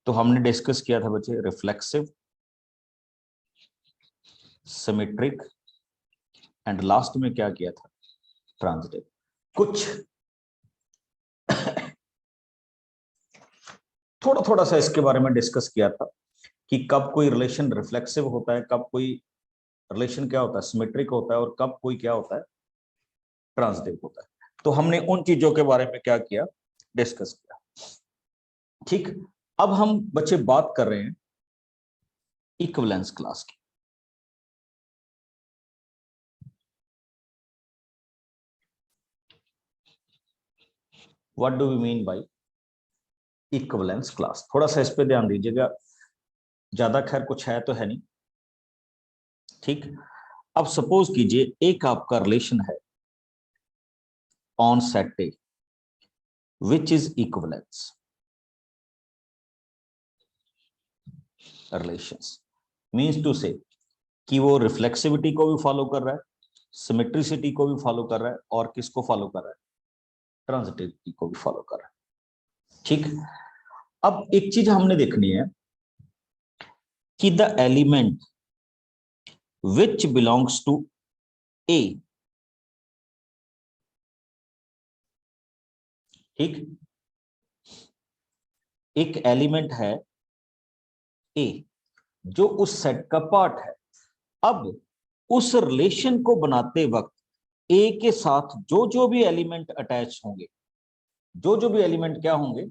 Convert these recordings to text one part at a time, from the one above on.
तो हमने डिस्कस किया था बच्चे रिफ्लेक्सिव, सिमेट्रिक एंड लास्ट में क्या किया था, ट्रांजिटिव। कुछ थोड़ा थोड़ा सा इसके बारे में डिस्कस किया था कि कब कोई रिलेशन रिफ्लेक्सिव होता है, कब कोई रिलेशन क्या होता है सिमेट्रिक होता है, और कब कोई क्या होता है ट्रांजिटिव होता है। तो हमने उन चीजों के बारे में क्या किया, डिस्कस किया। ठीक, अब हम बच्चे बात कर रहे हैं इक्विवेलेंस क्लास की। What do we mean by equivalence class? थोड़ा सा इस पे ध्यान दीजिएगा, ज्यादा खैर कुछ है तो है नहीं। ठीक, अब सपोज कीजिए एक आपका रिलेशन है on set A which is equivalence relations, means to say कि वो रिफ्लेक्सिविटी को भी फॉलो कर रहा है, सिमेट्रिसिटी को भी फॉलो कर रहा है, और किसको फॉलो कर रहा है, ट्रांजिटिविटी को भी फॉलो कर रहा है। ठीक, अब एक चीज हमने देखनी है कि the element which belongs to A, ठीक, एक एलिमेंट है ए जो उस सेट का पार्ट है। अब उस रिलेशन को बनाते वक्त ए के साथ जो जो भी एलिमेंट अटैच होंगे, जो जो भी एलिमेंट क्या होंगे,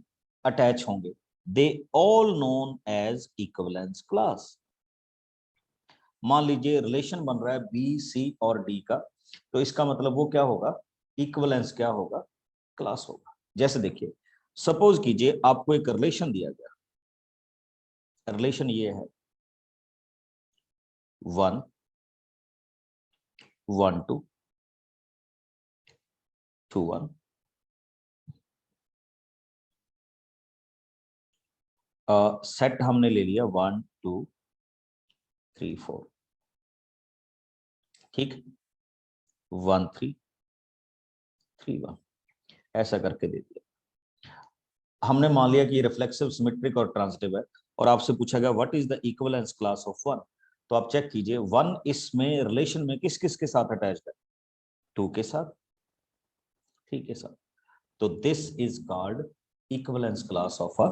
अटैच होंगे, they all known as equivalence class. मान लीजिए रिलेशन बन रहा है बी सी और डी का, तो इसका मतलब वो क्या होगा, इक्विवेलेंस क्या होगा, क्लास होगा। जैसे देखिए, सपोज कीजिए आपको एक रिलेशन दिया गया, रिलेशन ये है 1 1 2 2 1, सेट हमने ले लिया 1 2 3 4, ठीक, 1 3 3 1, ऐसा करके दे दिया। हमने मान लिया कि रिफ्लेक्सिव, सिमेट्रिक और ट्रांजिटिव है, और आपसे पूछा गया what is the equivalence class of 1। तो आप चेक कीजिए 1 इसमें रिलेशन में किस किस के साथ अटैच्ड है, 2 के साथ, 3 के साथ। तो this is called equivalence class of a,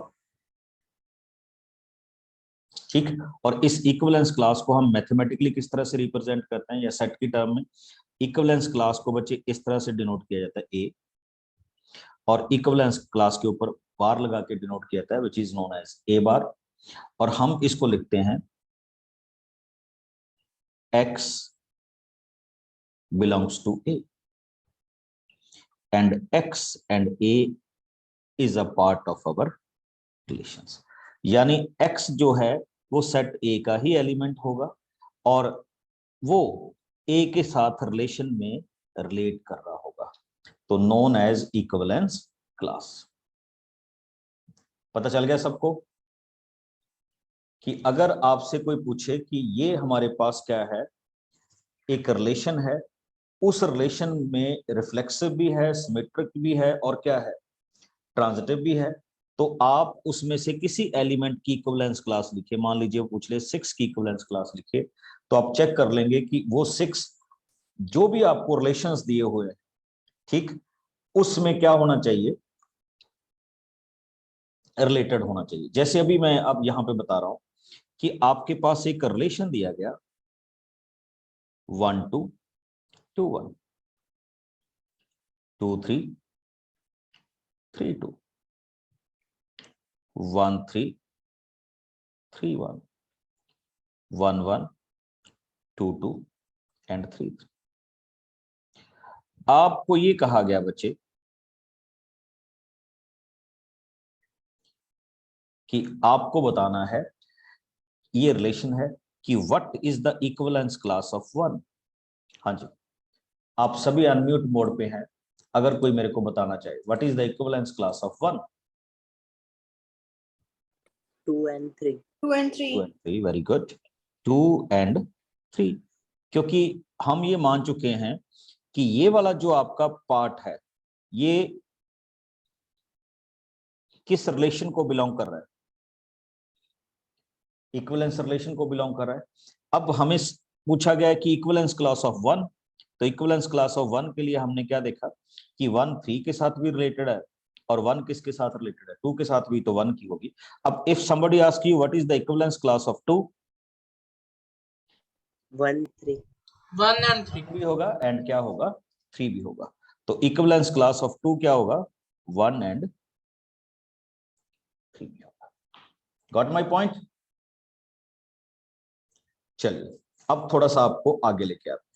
ठीक। और इस इक्विवेलेंस क्लास को हम मैथमेटिकली किस तरह से रिप्रेजेंट करते हैं, या सेट की टर्म में इक्विवेलेंस क्लास को बच्चे इस तरह से डिनोट किया जाता है ए, और इक्विवेलेंस क्लास के ऊपर बार लगा के डिनोट किया जाता है which is known as A bar, और हम इसको लिखते हैं x belongs to a and x and a is a part of our relations। यानी x जो है वो सेट a का ही एलिमेंट होगा, और वो a के साथ रिलेशन में रिलेट कर रहा होगा, तो नोन एज इक्विवेलेंस क्लास। पता चल गया सबको कि अगर आपसे कोई पूछे कि ये हमारे पास क्या है, एक रिलेशन है, उस रिलेशन में रिफ्लेक्सिव भी है, सिमेट्रिक भी है, और क्या है, ट्रांजिटिव भी है, तो आप उसमें से किसी एलिमेंट की इक्विवेलेंस क्लास लिखिए। मान लीजिए वो पूछ ले 6 की इक्विवेलेंस क्लास लिखिए, तो आप चेक कर लेंगे कि वो 6 जो भी आपको रिलेशंस दिए हुए हैं, ठीक, उसमें क्या होना चाहिए, रिलेटेड होना चाहिए। जैसे अभी मैं अब यहां पे बता रहा हूं कि आपके पास एक रिलेशन दिया गया 1 2 2 1 2 3 3 2 1 3 3 1 1 1 2 2 एंड 3 3। आपको ये कहा गया बच्चे कि आपको बताना है, ये रिलेशन है कि what is the equivalence class of 1। हाँ जी, आप सभी अनम्यूट मोड पे हैं, अगर कोई मेरे को बताना चाहे what is the equivalence class of 1। 2 and 3 2 and 3 2 and 3, very good, 2 and 3। क्योंकि हम ये मान चुके हैं कि ये वाला जो आपका पार्ट है, ये किस रिलेशन को बिलोंग कर रहा है, इक्विवेलेंस रिलेशन को बिलोंग कर रहा है। अब हमें पूछा गया है कि इक्विवेलेंस क्लास ऑफ 1, तो इक्विवेलेंस क्लास ऑफ 1 के लिए हमने क्या देखा कि 1 3 के साथ भी रिलेटेड है और 1 किसके साथ रिलेटेड है, 2 के साथ भी, तो 1 की होगी। अब if somebody ask you what is the equivalence class of 2, 1 3 1 and 3 भी होगा एंड क्या होगा 3 भी होगा। तो इक्विवेलेंस क्लास ऑफ 2 क्या होगा 1 एंड 3 भी होगा। Got my point. चलिए अब थोड़ा सा आपको आगे लेके आते हैं।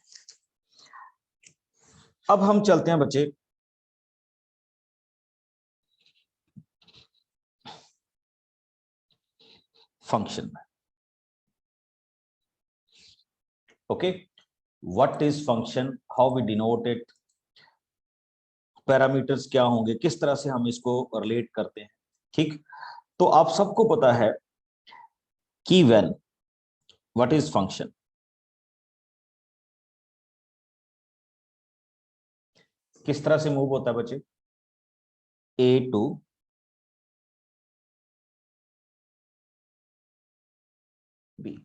अब हम चलते हैं बच्चे फंक्शन में। Okay, what is function, how we denote it, parameters क्या होंगे, किस तरह से हम इसको रिलेट करते हैं। ठीक, तो आप सबको पता है कि व्हेन, व्हाट इज फंक्शन, किस तरह से मूव होता है बच्चे, ए टू बी।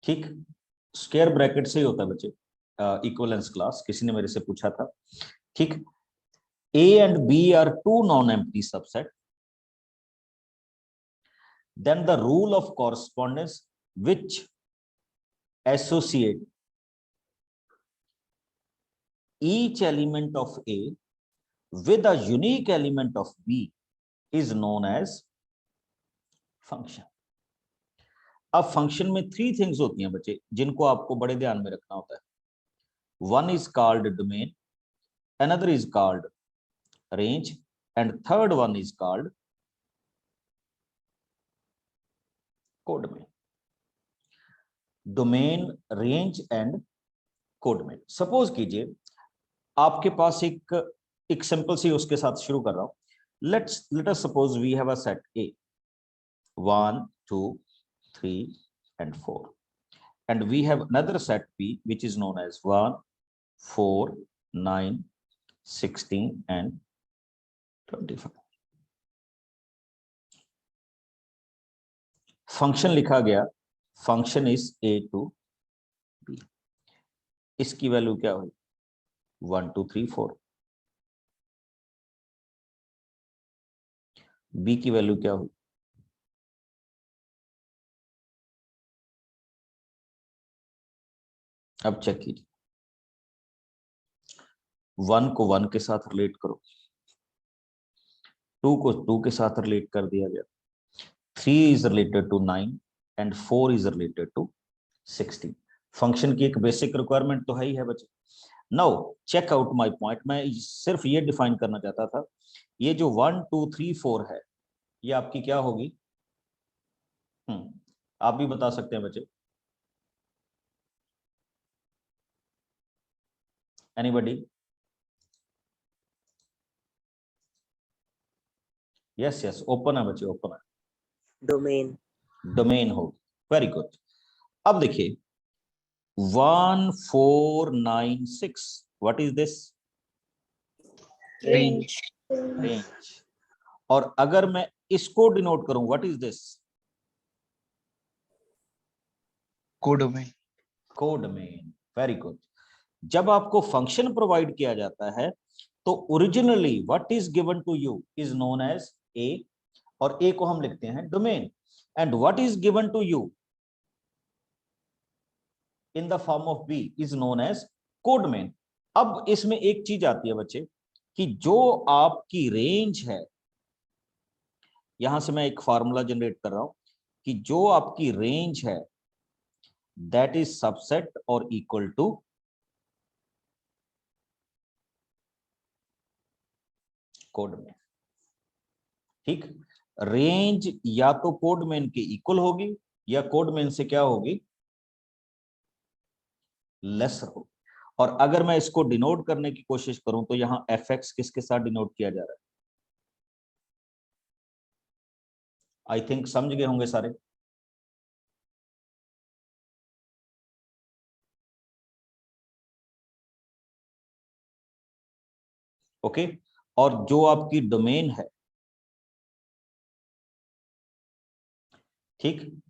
ठीक, स्क्वायर ब्रैकेट से ही होता है बच्चे इक्विवेलेंस क्लास, किसी ने मेरे से पूछा था। ठीक, A and B are two non-empty subset, then the rule of correspondence which associate each element of A with a unique element of B is known as function. अब फंक्शन में 3 things होती हैं बच्चे जिनको आपको बड़े ध्यान में रखना होता है। One is called domain, another is called range and third one is called codomain. Domain, range and codomain. Suppose कीजिए आपके पास एक सिंपल सी, उसके साथ शुरू कर रहा हूं। Let us suppose we have a set A 1 2 3 and 4, and we have another set B which is known as 1 4 9 16 and 25। Function लिखा गया, function is A to B। इसकी वैल्यू क्या हुई 1 2 3 4। B की वैल्यू क्या हुई, अब चेक कीजिए। 1 को 1 के साथ रिलेट करो, 2 को 2 के साथ रिलेट कर दिया गया, 3 is related to 9 and 4 is related to 16। फंक्शन की एक बेसिक रिक्वायरमेंट तो है ही है बच्चे। Now check out my point, मैं सिर्फ ये डिफाइन करना चाहता था, ये जो 1 2 3 4 है ये आपकी क्या होगी। आप भी बता सकते हैं बच्चे, एनीबॉडी? यस यस, ओपन है बच्चे, ओपन है। domain डोमेन होगी, वेरी गुड। अब देखिए 1 4 9 6, what is this, range range. और अगर मैं इसको डिनोट करूं, what is this, codomain codomain, very good. जब आपको फंक्शन प्रोवाइड किया जाता है तो originally what is given to you is known as A, और ए को हम लिखते हैं domain, and what is given to you in the form of B is known as codomain. अब इसमें एक चीज आती है बच्चे कि जो आपकी रेंज है, यहां से मैं एक फार्मूला जनरेट कर रहा हूं कि जो आपकी रेंज है दैट इज सबसेट और इक्वल टू कोडमेन। ठीक, रेंज या तो कोडमेन के इक्वल होगी या कोडमेन से क्या होगी, लेसर होगी। और अगर मैं इसको डिनोट करने की कोशिश करूं तो यहां एफ एक्स किसके साथ डिनोट किया जा रहा है, आई थिंक समझ गए होंगे सारे। ओके, और जो आपकी डोमेन है ठीक,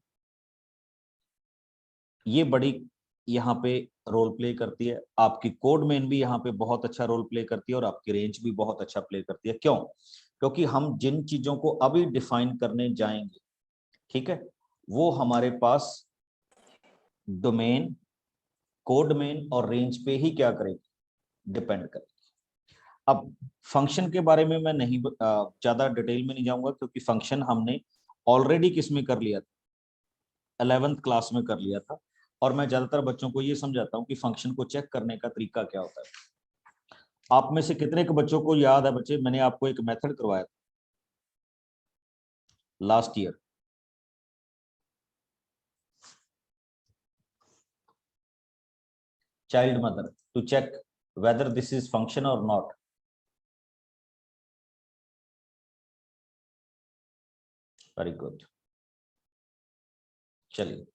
ये बड़ी यहाँ पे रोल प्ले करती है। आपकी कोड मेन भी यहाँ पे बहुत अच्छा रोल प्ले करती है और आपकी रेंज भी बहुत अच्छा प्ले करती है। क्यों? क्योंकि हम जिन चीजों को अभी डिफाइन करने जाएंगे, ठीक है, वो हमारे पास डोमेन, कोड मेन और रेंज पे ही क्या करेगी, डिपेंड करेगी। अब फंक्शन के बारे में मैं नहीं ज्यादा डिटेल में नहीं जाऊंगा, क्योंकि फंक्शन हमने ऑलरेडी किस में कर लिया था, 11th क्लास में कर लिया था। और मैं ज्यादातर बच्चों को ये समझाता हूँ कि फंक्शन को चेक करने का तरीका क्या होता है। आप में से कितने के बच्चों को याद है बच्चे, मैंने आपको एक मेथड करवाया था last year? Child mother to check whether this is function और नॉट। वेरी गुड, चलिए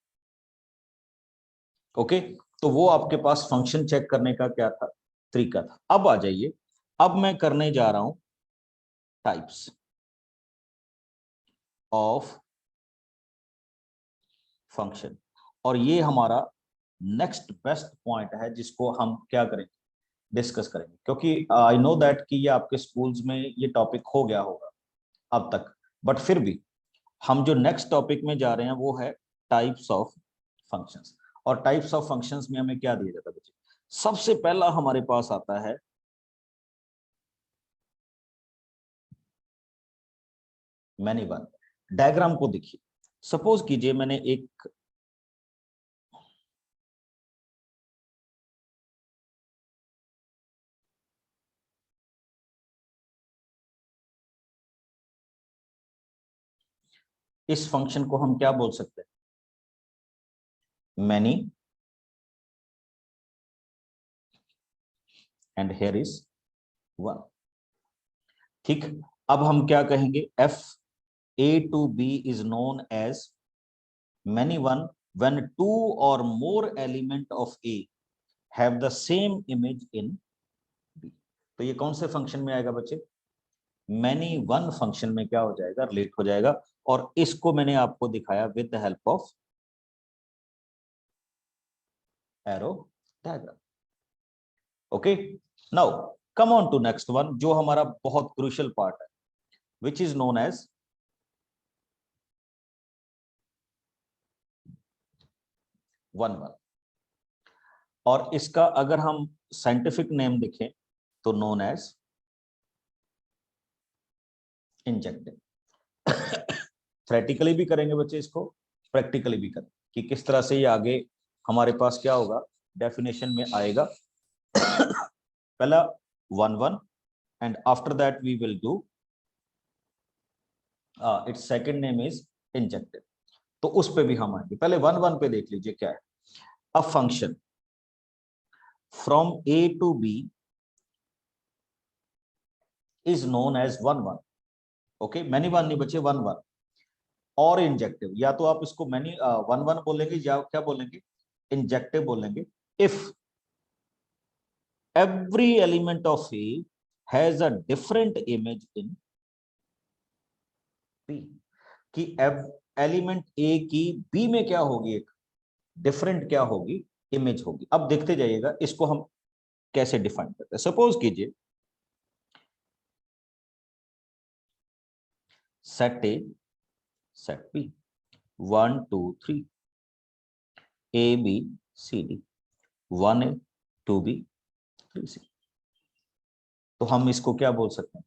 ओके। तो वो आपके पास फंक्शन चेक करने का क्या था, तरीका था। अब आ जाइए, अब मैं करने जा रहा हूं टाइप्स ऑफ फंक्शन, और ये हमारा नेक्स्ट बेस्ट पॉइंट है जिसको हम क्या करेंगे, डिस्कस करेंगे। क्योंकि आई नो दैट कि ये आपके स्कूल्स में ये टॉपिक हो गया होगा अब तक, बट फिर भी हम जो नेक्स्ट टॉपिक में जा रहे हैं वो है टाइप्स ऑफ फंक्शंस। और टाइप्स ऑफ फंक्शंस में हमें क्या दिया जाता है बच्चे? सबसे पहला हमारे पास आता है मैनी वन। डायग्राम को देखिए, सपोज कीजिए मैंने एक इस फंक्शन को हम क्या बोल सकते हैं, many, and here is one. ठीक, अब हम क्या कहेंगे, f A to B is known as many one when two or more element of A have the same image in B। तो ये कौन से फंक्शन में आएगा बच्चे? मैनी वन फंक्शन में क्या हो जाएगा, रिलेट हो जाएगा। और इसको मैंने आपको दिखाया with the help of arrow diagram. Okay, now come on to next one, जो हमारा बहुत क्रूशियल पार्ट है, which is known as one one. और इसका अगर हम साइंटिफिक नेम देखें तो नोन एज इंजेक्टिव। थ्योरेटिकली भी करेंगे बच्चे इसको, प्रैक्टिकली भी करें कि किस तरह से ये आगे हमारे पास क्या होगा, डेफिनेशन में आएगा। पहला one one, and after that we will do its second name is injective. तो उस पे भी हम आएंगे, पहले वन वन पे देख लीजिए क्या है। A function from A to B is known as one one. Okay, many one नहीं बच्चे, वन वन। और इंजेक्टिव, या तो आप इसको मैनी वन वन बोलेंगे या क्या बोलेंगे, इंजेक्टिव बोलेंगे। If every element of A has a different image in B, कि एलिमेंट A की B में क्या होगी, एक डिफरेंट क्या होगी, इमेज होगी। अब देखते जाइएगा इसको हम कैसे डिफाइन करते हैं। सपोज कीजिए set A, set B, 1 2 3 A B C D, 1A 2B 3C। तो हम इसको क्या बोल सकते हैं,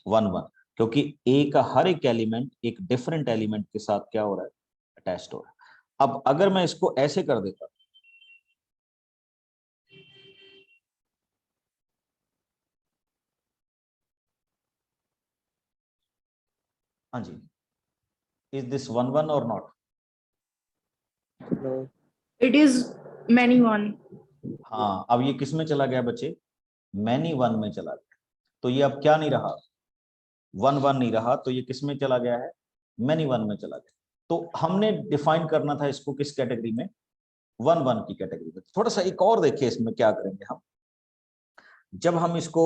वन वन, क्योंकि ए का हर एक एलिमेंट एक डिफरेंट एलिमेंट के साथ क्या हो रहा है, अटैच्ड हो रहा है। अब अगर मैं इसको ऐसे कर देता, हाँ जी, इज दिस वन वन और not? No. It is many one. हाँ, अब ये किस में चला गया बच्चे, मैनी वन में चला गया। तो ये अब क्या नहीं रहा, वन वन नहीं रहा, तो ये किस में चला गया है, मैनी वन में चला गया। तो हमने डिफाइन करना था इसको किस कैटेगरी में, वन वन की कैटेगरी में। थोड़ा सा एक और देखिए इसमें क्या करेंगे हम, जब हम इसको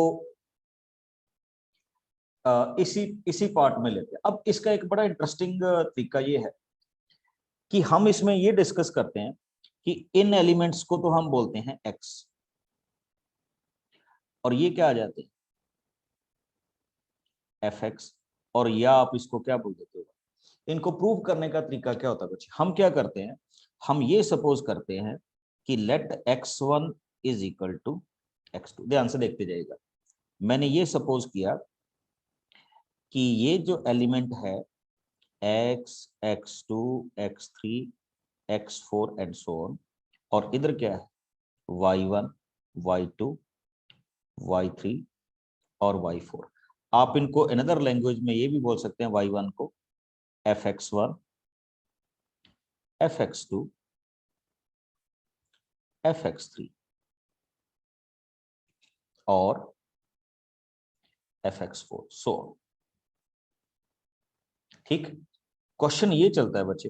इसी इसी पार्ट में लेते हैं। अब इसका एक बड़ा इंटरेस्टिंग तरीका ये है कि हम इसमें ये डिस्कस करते हैं कि इन एलिमेंट्स को तो हम बोलते हैं x, और ये क्या आ जाते हैं fx, और या आप इसको क्या बोल देते हो। इनको प्रूव करने का तरीका क्या होता है बच्चे, हम क्या करते हैं, हम ये सपोज करते हैं कि late x1 is equal to x2। ध्यान से देखते जाइएगा, मैंने ये सपोज किया कि ये जो एलिमेंट है x, x2, x3, x4 and so on, और इधर क्या है y1, y2, y3 और y4। आप इनको अनदर लैंग्वेज में ये भी बोल सकते हैं y1 को fx1, fx2, fx3 और fx4 सो ऑन। ठीक, क्वेश्चन ये चलता है बच्चे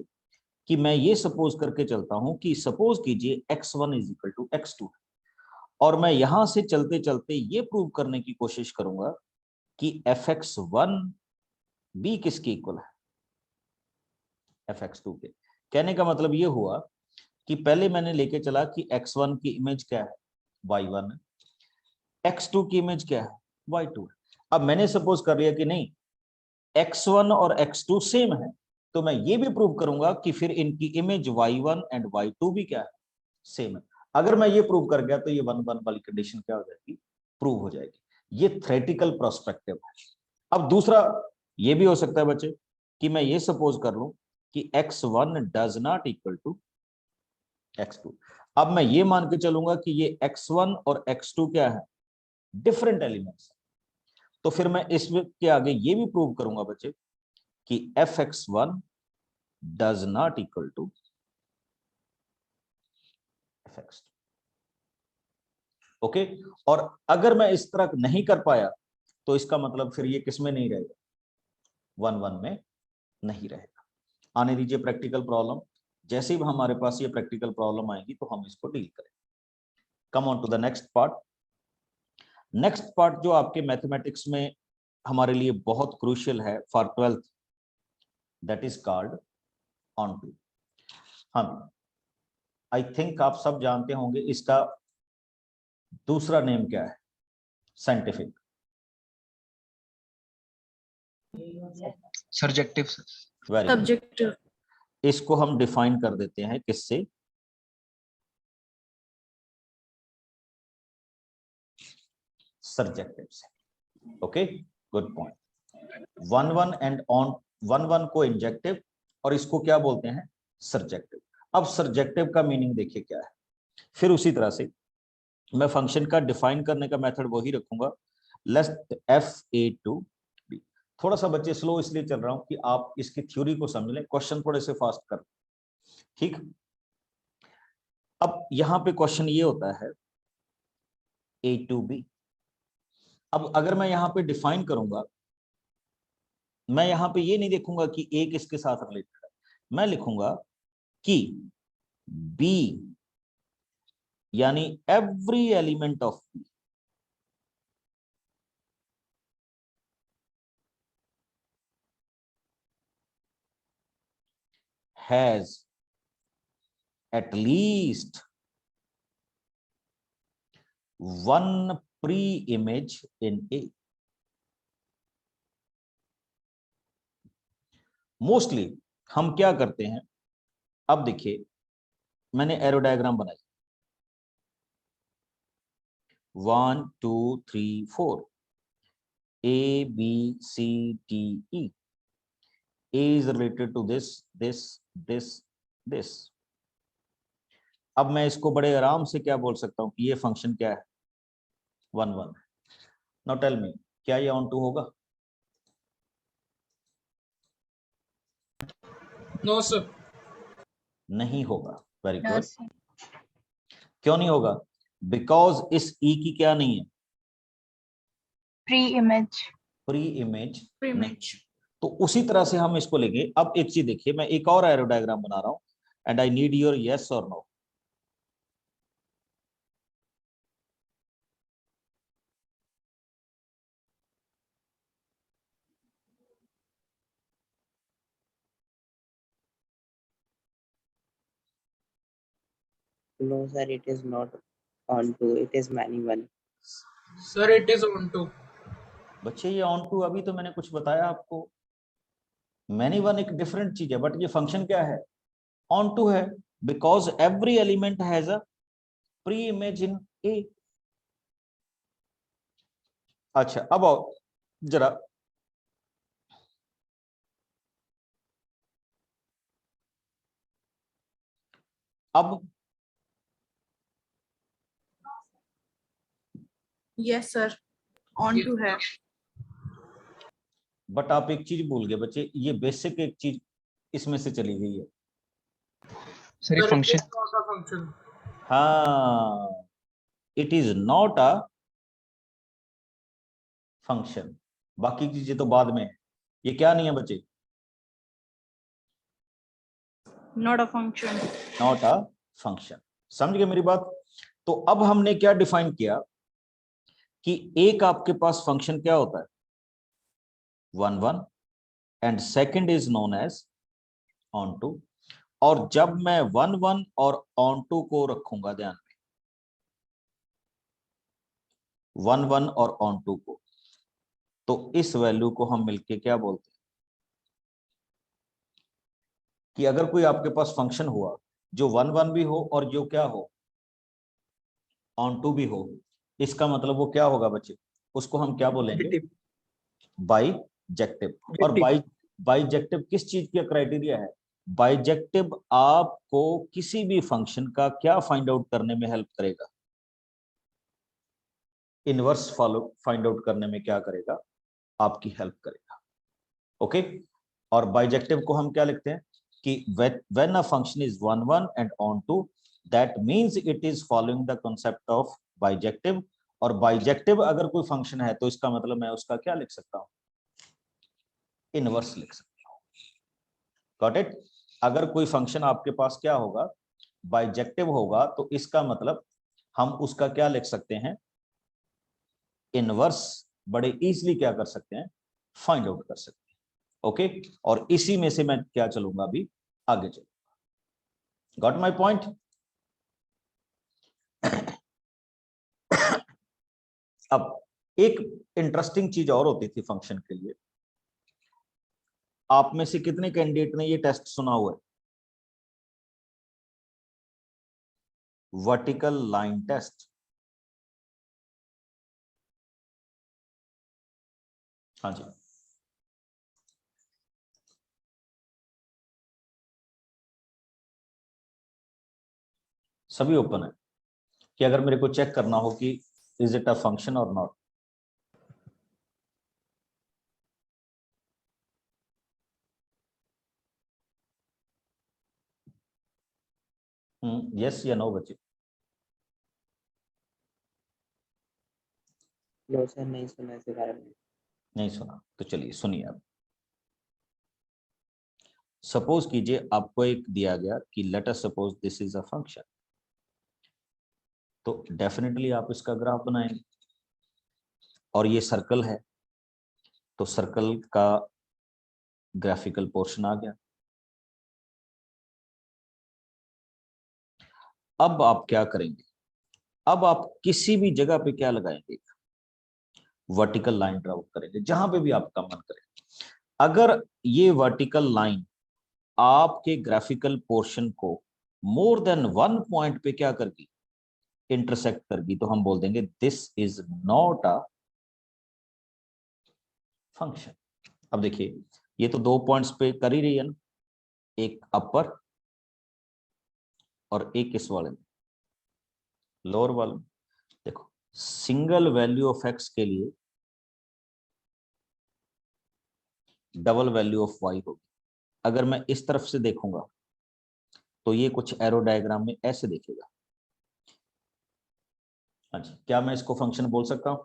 कि मैं ये सपोज करके चलता हूं कि सपोज कीजिए x1 is equal to x2, और मैं यहां से चलते चलते ये प्रूव करने की कोशिश करूंगा कि fx1 भी किसके इक्वल है, fx2 के। कहने का मतलब ये हुआ कि पहले मैंने लेके चला कि x1 की इमेज क्या है y1 है, x2 की इमेज क्या है y2 है। अब मैंने सपोज कर लिया कि नहीं x1 और x2 सेम है, तो मैं ये भी प्रूव करूंगा कि फिर इनकी इमेज y1 एंड y2 भी क्या है सेम है। अगर मैं ये प्रूव कर गया तो ये 1-1 वाली कंडीशन क्या हो जाएगी, प्रूव हो जाएगी। ये थ्योरेटिकल पर्सपेक्टिव है। अब दूसरा ये भी हो सकता है बच्चे कि मैं ये सपोज कर लूं कि x1 does not equal to x2। अब मैं ये मान के चलूंगा कि ये x1 और x2 क्या है, डिफरेंट एलिमेंट्स। तो फिर मैं इसके आगे ये भी प्रूव करूंगा बच्चे कि fx1 does not equal to fx2। Okay, और अगर मैं इस तरह नहीं कर पाया तो इसका मतलब फिर ये किसमें नहीं रहेगा, 1-1 में नहीं रहेगा। आने दीजिए प्रैक्टिकल प्रॉब्लम, जैसे ही हमारे पास ये प्रैक्टिकल प्रॉब्लम आएगी तो हम इसको डील करें। Come on to the next part. Next part जो आपके मैथमेटिक्स में हमारे लिए बहुत क्रूशियल है for 12th, that is called onto. हम आई थिंक आप सब जानते होंगे इसका दूसरा नेम क्या है scientific, surjective. Very good. Subjective. इसको हम डिफाइन कर देते हैं किससे, सर्जेक्टिव से। Okay, good point. 1-1 and on, 1-1 को इंजेक्टिव और इसको क्या बोलते हैं सर्जेक्टिव। अब सर्जेक्टिव का मीनिंग देखिए क्या है। फिर उसी तरह से मैं फंक्शन का डिफाइन करने का मेथड वही रखूंगा, लेट f(a)(b). थोड़ा सा बच्चे स्लो इसलिए चल रहा हूं कि आप इसकी थ्योरी को समझ लें, क्वेश्चन थोड़े से फास्ट कर। ठीक, अब यहां पे क्वेश्चन ये होता है a(b). अब अगर मैं यहां पे डिफाइन करूंगा, मैं यहां पे ये नहीं देखूंगा कि a किसके साथ रिलेटेड है, मैं लिखूंगा कि b यानी every element of b has at least one pre-image in A. Mostly हम क्या करते हैं, अब देखिए मैंने एरो डायग्राम बनाई 1 2 3 4 A B C D E. A is related to this. अब मैं इसको बड़े आराम से क्या बोल सकता हूं कि ये फंक्शन क्या है 1-1। नाउ टेल मी क्या ये ऑन टू होगा, नो सर। नहीं होगा। Very good. Yes. क्यों नहीं होगा, बिकॉज इस ई की क्या नहीं है, Pre-image. प्री इमेज नहीं। Pre-image. तो उसी तरह से हम इसको लेंगे। अब एक चीज देखिए, मैं एक और एरो डायग्राम बना रहा हूं and I need your yes और no. No, sir, it is not on to. It is many one. Sir, it is on to. बच्चे ये ऑन टू अभी तो मैंने कुछ बताया आपको, मैनी वन एक डिफरेंट चीज है, बट ये फंक्शन क्या है, ऑन टू है, because every element has a pre image in A. अच्छा अब आओ जरा, अब Yes, sir. On to है. बट आप एक चीज भूल गए बच्चे, ये बेसिक एक चीज इसमें से चली गई है। Sir, Sir, it function. is not a function. हाँ, it is not a function, बाकी चीजें तो बाद में है। ये क्या नहीं है बच्चे, Not a function. Not a function. समझ गए मेरी बात? तो अब हमने क्या डिफाइन किया कि एक आपके पास फंक्शन क्या होता है, 1 1, and second is known as onto. और जब मैं 1 1 और ऑन टू को रखूंगा, ध्यान में 1 1 और ऑन टू को, तो इस वैल्यू को हम मिलके क्या बोलते हैं कि अगर कोई आपके पास फंक्शन हुआ जो 1 1 भी हो और जो क्या हो, ऑन टू भी हो, इसका मतलब वो क्या होगा बच्चे, उसको हम क्या बोलेंगे, बाइजेक्टिव। और बाइजेक्टिव किस चीज का क्राइटेरिया है, बाइजेक्टिव आपको किसी भी फंक्शन का क्या फाइंड आउट करने में हेल्प करेगा, इनवर्स फाइंड आउट करने में क्या करेगा, आपकी हेल्प करेगा। ओके, और बाइजेक्टिव को हम क्या लिखते हैं कि when a function is 1 1 and on to, that means it is following the concept of bijective। और बाइजेक्टिव अगर कोई फंक्शन है तो इसका मतलब मैं उसका क्या लिख सकता हूं, इनवर्स लिख सकता हूं। Got it? अगर कोई फंक्शन आपके पास क्या होगा, बाइजेक्टिव होगा, तो इसका मतलब हम उसका क्या लिख सकते हैं, इनवर्स बड़े इजीली क्या कर सकते हैं, फाइंड आउट कर सकते हैं। ओके, और इसी में से मैं क्या चलूंगा अभी आगे चलूंगा। Got my point? अब एक इंटरेस्टिंग चीज और होती थी फंक्शन के लिए, आप में से कितने कैंडिडेट ने ये टेस्ट सुना हुआ है, वर्टिकल लाइन टेस्ट? हाँ जी, सभी ओपन है कि अगर मेरे को चेक करना हो कि इज इट अ फंक्शन और नॉट। यस या नो बच्चे? No, sir, नहीं सुना इसके बारे में। नहीं सुना तो चलिए सुनिए। अब सपोज कीजिए आपको एक दिया गया कि let us suppose this is a function, तो डेफिनेटली आप इसका ग्राफ बनाएंगे, और ये सर्कल है तो सर्कल का ग्राफिकल पोर्शन आ गया। अब आप क्या करेंगे, अब आप किसी भी जगह पे क्या लगाएंगे, वर्टिकल लाइन ड्रा करेंगे जहां पे भी आपका मन करे। अगर ये वर्टिकल लाइन आपके ग्राफिकल पोर्शन को मोर देन 1 पॉइंट पे क्या करगी, इंटरसेक्ट करगी, तो हम बोल देंगे this is not a function. अब देखिए ये तो 2 पॉइंट्स पे कर ही रही है ना, एक अपर और एक इस वाले में, लोअर वाले में। देखो सिंगल वैल्यू ऑफ एक्स के लिए डबल वैल्यू ऑफ वाई होगी। अगर मैं इस तरफ से देखूंगा तो ये कुछ एरो डायग्राम में ऐसे देखेगा। हाँ जी, क्या मैं इसको फंक्शन बोल सकता हूं?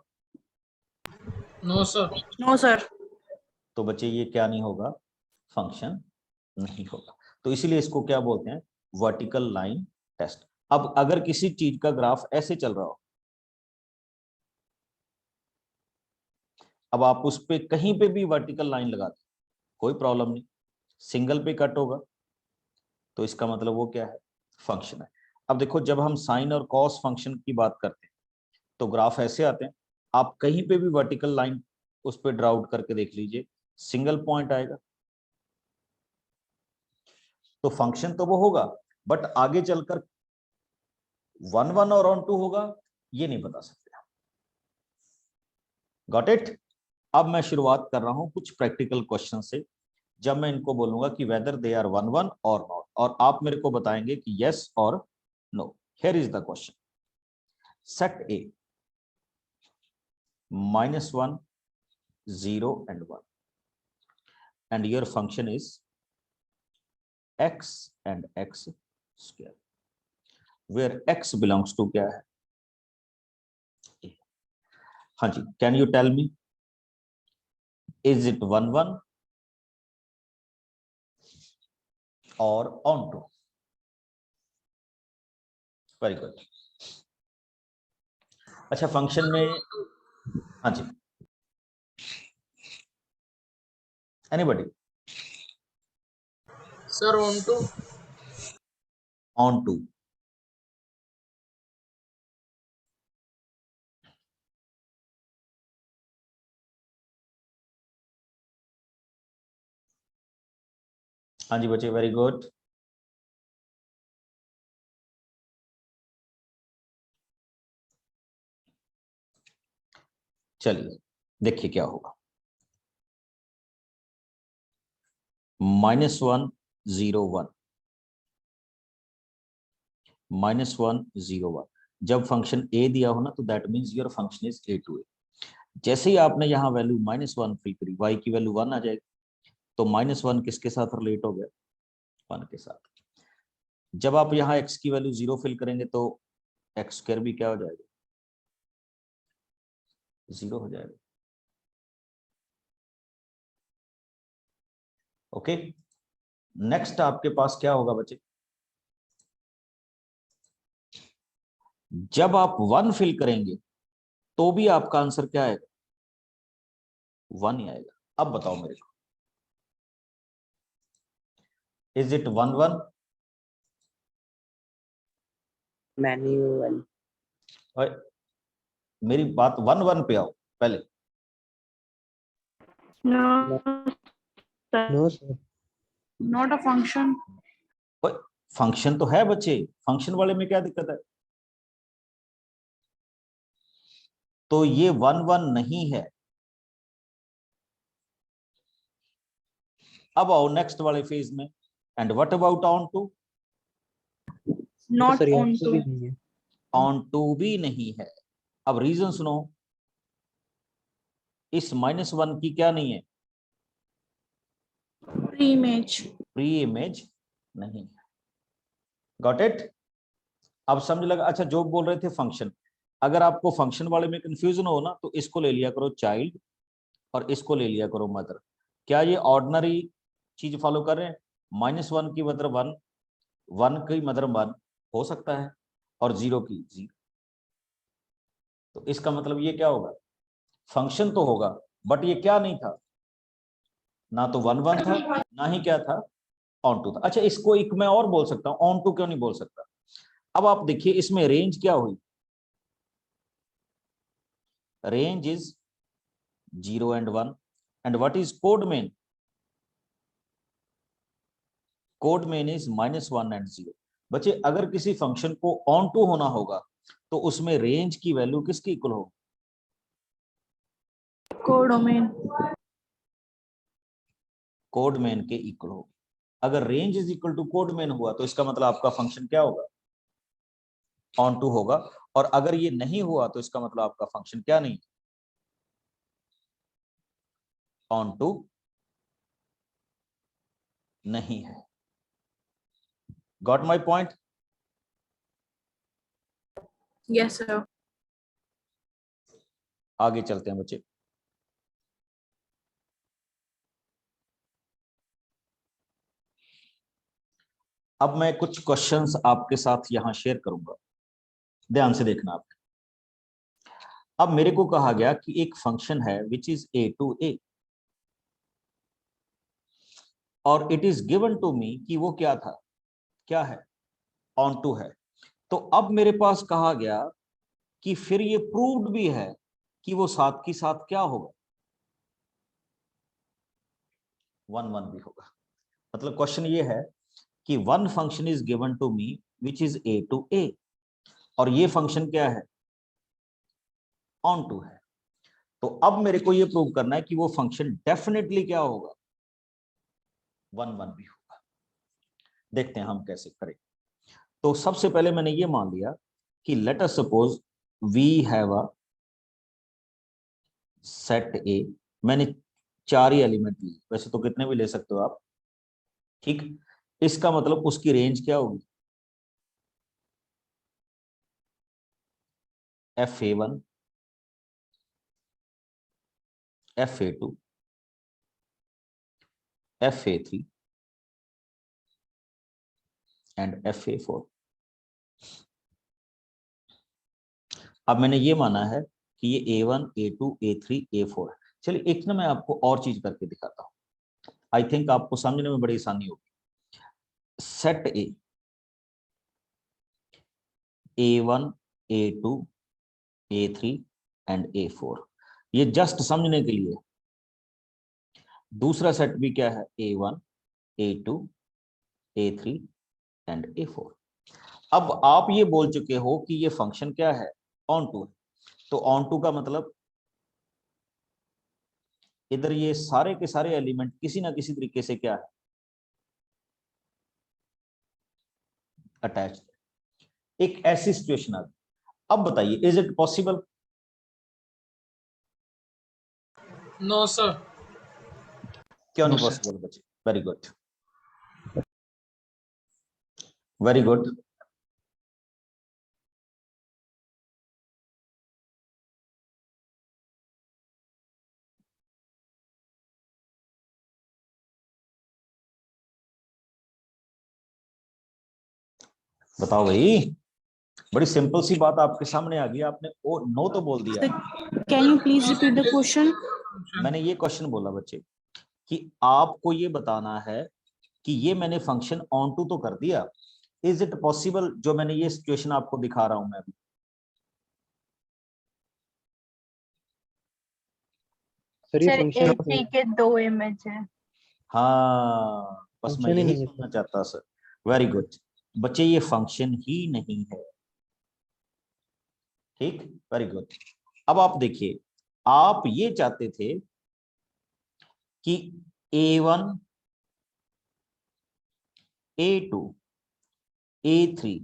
No, sir. No, sir. तो बच्चे ये क्या नहीं होगा, फंक्शन नहीं होगा। तो इसीलिए इसको क्या बोलते हैं, वर्टिकल लाइन टेस्ट। अब अगर किसी चीज का ग्राफ ऐसे चल रहा हो, अब आप उस पे कहीं पे भी वर्टिकल लाइन लगा दें, कोई प्रॉब्लम नहीं, सिंगल पे कट होगा, तो इसका मतलब वो क्या है, फंक्शन है। अब देखो जब हम साइन और कॉस फंक्शन की बात करते हैं तो ग्राफ ऐसे आते हैं, आप कहीं पे भी वर्टिकल लाइन उस पर ड्रा आउट करके देख लीजिए, सिंगल पॉइंट आएगा। तो फंक्शन तो वो होगा, बट आगे चलकर 1 1 और ऑन टू होगा ये नहीं बता सकते। Got it. अब मैं शुरुआत कर रहा हूं कुछ प्रैक्टिकल क्वेश्चन से, जब मैं इनको बोलूंगा कि वेदर दे आर 1 1 और नॉट, और आप मेरे को बताएंगे कि यस और no. Here is the question, set A -1 0 and 1 and your function is x and x square, where x belongs to क्या है? A. हाँ जी, can you tell me, is it 1 1 और on to? Very good. अच्छा function में, हाँ जी, anybody? Sir, onto. on to, हाँ जी बच्चे, very good. चलिए देखिए क्या होगा, -1 0 1 -1 0 1। जब फंक्शन ए दिया हो ना तो that means your function is A to A. जैसे ही आपने यहाँ वैल्यू -1 फिल करी, y की वैल्यू 1 आ जाएगी, तो -1 किसके साथ रिलेट हो गया? 1 के साथ। जब आप यहाँ x की वैल्यू 0 फिल करेंगे तो एक्स स्क्वायर भी क्या हो जाएगा? 0 हो जाएगा। ओके, नेक्स्ट आपके पास क्या होगा बच्चे? जब आप 1 फिल करेंगे तो भी आपका आंसर क्या आएगा? 1 ही आएगा। अब बताओ मेरे को, इज इट 1 1? Manual. मेरी बात 1 1 पे आओ पहले। No, sir. No, sir. Not a function. Function तो है बच्चे, फंक्शन वाले में क्या दिक्कत है? तो ये 1 1 नहीं है। अब आओ नेक्स्ट वाले फेज में, and what about onto? Not Sir, यहाँ on पे भी to. नहीं है। ऑन टू भी नहीं है। अब रीजन सुनो, इस -1 की क्या नहीं है? Pre-image. प्री इमेज नहीं है। Got it. अब समझ लगा? अच्छा जो बोल रहे थे फंक्शन, अगर आपको फंक्शन वाले में कंफ्यूजन हो ना तो इसको ले लिया करो चाइल्ड और इसको ले लिया करो मदर। क्या ये ऑर्डिनरी चीज फॉलो कर रहे हैं? -1 की मदर 1, 1 की मदर 1 हो सकता है, और 0 की 0। तो इसका मतलब ये क्या होगा? फंक्शन तो होगा बट ये क्या नहीं था? ना तो 1 1 था, ना ही क्या था? ऑन टू था। अच्छा इसको एक मैं और बोल सकता हूँ, ऑन टू क्यों नहीं बोल सकता? अब आप देखिए इसमें रेंज क्या हुई? Range is 0 and 1, and what is code main? Code main is -1 and 0। बच्चे अगर किसी फंक्शन को ऑन टू होना होगा तो उसमें रेंज की वैल्यू किसकी इक्वल होगी? Codomain. कोड मेन के इक्वल होगी। अगर range is equal to codomain हुआ तो इसका मतलब आपका फंक्शन क्या होगा? ऑन टू होगा। और अगर ये नहीं हुआ तो इसका मतलब आपका फंक्शन क्या नहीं? ऑन टू नहीं है। Got my point? Yes, sir. आगे चलते हैं बच्चे। अब मैं कुछ क्वेश्चंस आपके साथ यहां शेयर करूंगा, ध्यान से देखना आप। अब मेरे को कहा गया कि एक फंक्शन है which is a to a, और it is given to me कि वो क्या था? क्या है? ऑन टू है। तो अब मेरे पास कहा गया कि फिर ये प्रूव्ड भी है कि वो साथ की साथ क्या होगा, 1 1 भी होगा। मतलब क्वेश्चन ये है कि one function is given to me which is a to a, और ये फंक्शन क्या है, ऑन टू है। तो अब मेरे को ये प्रूव करना है कि वो फंक्शन डेफिनेटली क्या होगा, 1 1 भी होगा। देखते हैं हम कैसे करें। तो सबसे पहले मैंने ये मान लिया कि let us suppose we have a set A, मैंने 4 ही एलिमेंट लिए, वैसे तो कितने भी ले सकते हो आप, ठीक। इसका मतलब उसकी रेंज क्या होगी, fa1, fa2, fa3 and fa4। अब मैंने ये माना है कि ये a1 a2 a3 a4 है। चलिए एक ना मैं आपको और चीज करके दिखाता हूं, आई थिंक आपको समझने में बड़ी आसानी होगी। Set a1 a2 a3 and a4, ये जस्ट समझने के लिए। दूसरा सेट भी क्या है, a1 a2 a3 and a4। अब आप ये बोल चुके हो कि ये फंक्शन क्या है, ऑन टू। तो ऑन टू का मतलब इधर ये सारे के सारे एलिमेंट किसी ना किसी तरीके से क्या है, अटैच्ड। एक ऐसी सिचुएशन आ गई। अब बताइए, is it possible? No, sir. क्यों No, नहीं sir. पॉसिबल बच्चे? Very good, very good. बताओ भाई, बड़ी सिंपल सी बात आपके सामने आ गई, आपने ओ नो तो बोल दिया। Can you please repeat the question? मैंने ये क्वेश्चन बोला बच्चे कि आपको ये बताना है कि ये मैंने फंक्शन ऑन टू तो कर दिया, इज इट पॉसिबल, जो मैंने ये सिचुएशन आपको दिखा रहा हूं मैं अभी। सर ये सर फंक्शन A3 के 2 इमेज है। हाँ, बस मैं फंक्शन ही यही नहीं है सुनना चाहता सर। वेरी गुड बच्चे, ये फंक्शन ही नहीं है, ठीक, वेरी गुड। अब आप देखिए, आप ये चाहते थे कि a1 a2 a3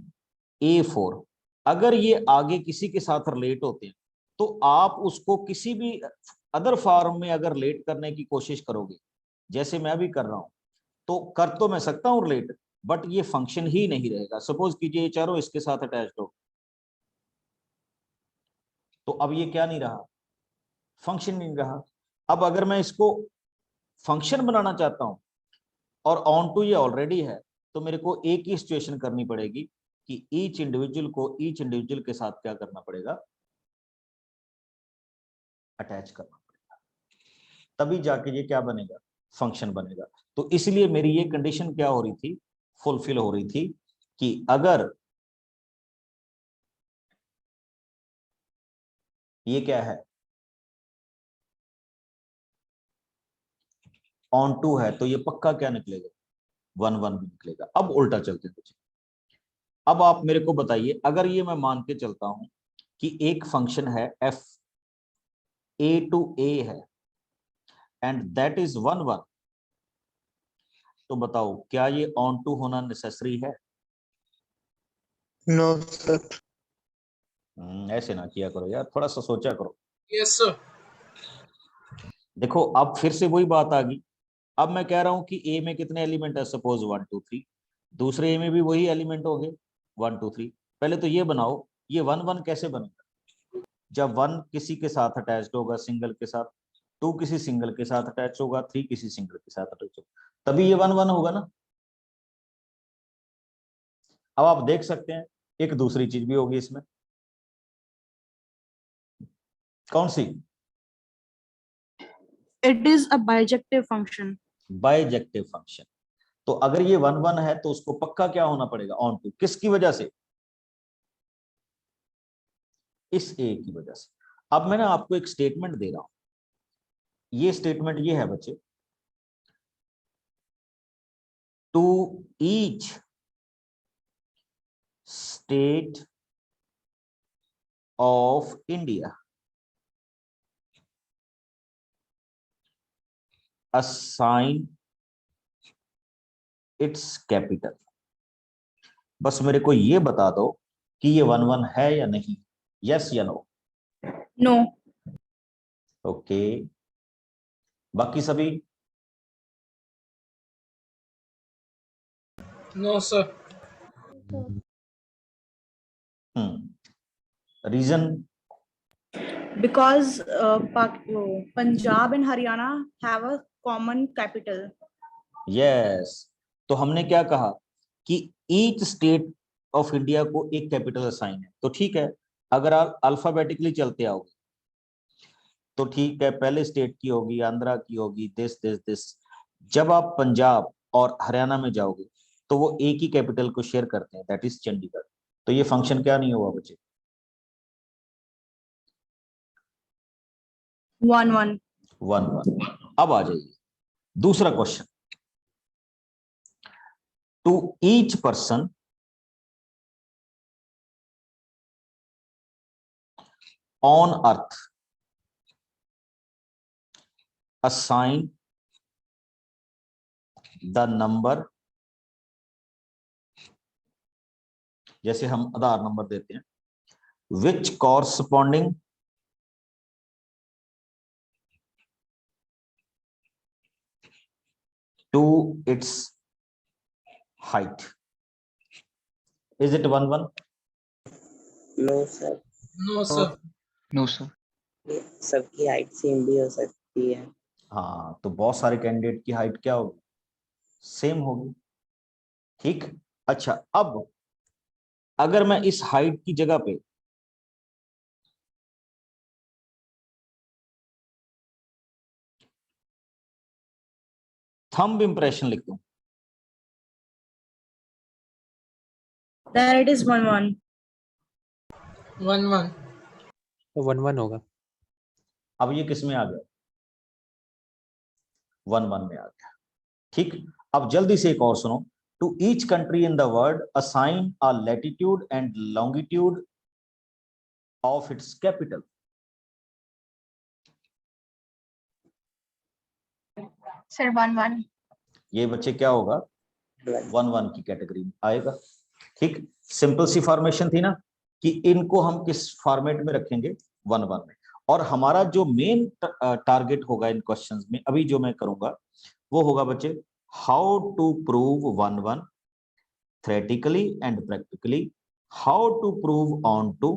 a4 अगर ये आगे किसी के साथ रिलेट होते हैं तो आप उसको किसी भी अदर फॉर्म में अगर रिलेट करने की कोशिश करोगे, जैसे मैं भी कर रहा हूं, तो कर तो मैं सकता हूं रिलेट, बट ये फंक्शन ही नहीं रहेगा। सपोज कीजिए ये चारों इसके साथ अटैच्ड हो, तो अब ये क्या नहीं रहा, फंक्शन नहीं रहा। अब अगर मैं इसको फंक्शन बनाना चाहता हूं और ऑन टू ये ऑलरेडी है, तो मेरे को एक ही सिचुएशन करनी पड़ेगी कि ईच इंडिविजुअल को ईच इंडिविजुअल के साथ क्या करना पड़ेगा, अटैच करना पड़ेगा, तभी जाके ये क्या बनेगा, फंक्शन बनेगा। तो इसलिए मेरी ये कंडीशन क्या हो रही थी, फुलफिल हो रही थी कि अगर ये क्या है, ऑन टू है, तो ये पक्का क्या निकलेगा, 1 1 भी निकलेगा। अब उल्टा चलते हैं कुछ। अब आप मेरे को बताइए, अगर ये मैं मान के चलता हूं कि एक फंक्शन है f a टू a है एंड दैट इज 1 1, तो बताओ क्या ये ऑन टू होना नेसेसरी है? No sir. ऐसे ना किया करो यार, थोड़ा सा सोचा करो। Yes, sir. देखो अब फिर से वही बात आ गई। अब मैं कह रहा हूं कि ए में कितने एलिमेंट है, सपोज 1 2 3, दूसरे ए में भी वही एलिमेंट हो गए 1 2 3। पहले तो ये बनाओ, ये 1 1 कैसे बनेगा, जब 1 किसी के साथ अटैच्ड होगा सिंगल के साथ, 2 किसी सिंगल के साथ अटैच होगा, 3 किसी सिंगल के साथ अटैच होगा, तभी ये 1 1 होगा ना। अब आप देख सकते हैं एक दूसरी चीज भी होगी इसमें, कौन सी, It is a bijective function. Bijective function. तो अगर ये 1 1 है तो उसको पक्का क्या होना पड़ेगा, ऑन टू, किसकी वजह से, इस ए की वजह से। अब मैं ना आपको एक स्टेटमेंट दे रहा हूं, ये स्टेटमेंट ये है बच्चे, to each state of India assign its capital। बस मेरे को ये बता दो कि ये 1-1 है या नहीं, यस या नो। No. ओके, बाकी सभी? No, sir. Reason? Because Punjab and Haryana have a common capital. Yes. तो हमने क्या कहा कि ईच स्टेट ऑफ इंडिया को एक कैपिटल असाइन है, तो ठीक है। अगर आप अल्फाबेटिकली चलते आओगे तो ठीक है, पहले स्टेट की होगी, आंध्रा की होगी, दिस। जब आप पंजाब और हरियाणा में जाओगे तो वो एक ही कैपिटल को शेयर करते हैं, दैट इज चंडीगढ़। तो ये फंक्शन क्या नहीं हुआ बच्चे? 1-1. 1-1। अब आ जाइए दूसरा question, to each person on earth assign the number, जैसे हम आधार नंबर देते हैं, which corresponding to its height। is it 1-1? No, sir. No, sir. No, sir. ये सबकी हाइट सेम भी हो सकती है। हाँ, तो बहुत सारे कैंडिडेट की हाइट क्या होगी? सेम होगी। ठीक, अच्छा, अब अगर मैं इस हाइट की जगह पे थंब इंप्रेशन लिख दूं, Then it is 1-1. 1-1. तो 1-1 होगा। अब ये किस में आ गया? 1-1 में आ गया। ठीक, अब जल्दी से एक और सुनो, to each country in the world assign a latitude and longitude of its capital. Sir, 1-1. ये बच्चे क्या होगा? 1-1 की कैटेगरी में आएगा। ठीक, सिंपल सी फॉर्मेशन थी ना कि इनको हम किस फॉर्मेट में रखेंगे? 1-1 में। और हमारा जो मेन टारगेट होगा इन क्वेश्चंस में, अभी जो मैं करूंगा वो होगा बच्चे, how to prove 1-1 theoretically and practically, how to prove on to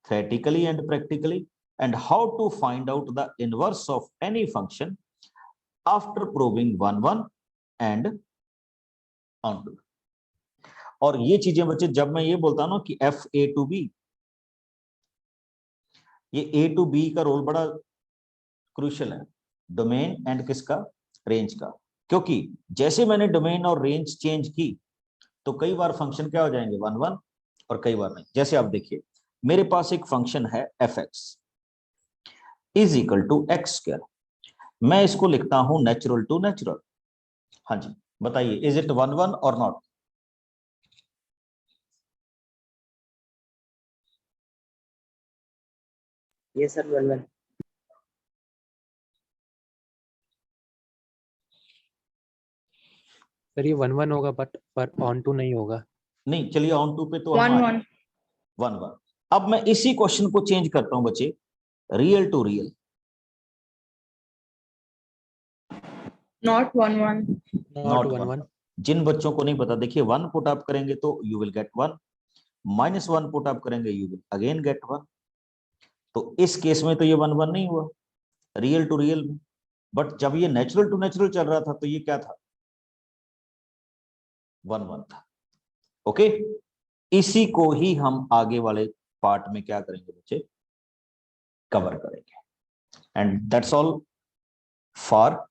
theoretically and practically, and how to find out the inverse of any function after proving 1-1 and on to। और ये चीजें बच्चे, जब मैं ये बोलता हूं ना कि एफ ए टू बी, ये ए टू बी का रोल बड़ा क्रूशियल है, डोमेन एंड किसका? रेंज का। क्योंकि जैसे मैंने डोमेन और रेंज चेंज की तो कई बार फंक्शन क्या हो जाएंगे? 1-1, और कई बार नहीं। जैसे आप देखिए, मेरे पास एक फंक्शन है f x is equal to x square, मैं इसको लिखता हूं नेचुरल टू नेचुरल। हाँ जी, बताइए, इज इट 1-1 और नॉट? ये सर 1-1। सर ये 1-1 होगा, बट पर ऑन टू नहीं होगा। नहीं, चलिए ऑन टू पे तो हम 1-1. 1-1। अब मैं इसी क्वेश्चन को चेंज करता हूं बच्चे, real to real. Not 1-1. Not 1-1। जिन बच्चों को नहीं पता, देखिए 1 पुट अप करेंगे तो you will get 1, -1 put up करेंगे यू विल अगेन गेट 1। तो इस केस में तो ये 1-1 नहीं हुआ रियल टू रियल में, बट जब ये नेचुरल टू नेचुरल चल रहा था तो ये क्या था? 1-1 था। ओके, इसी को ही हम आगे वाले पार्ट में क्या करेंगे बच्चे? कवर करेंगे। And that's all for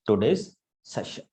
today's session.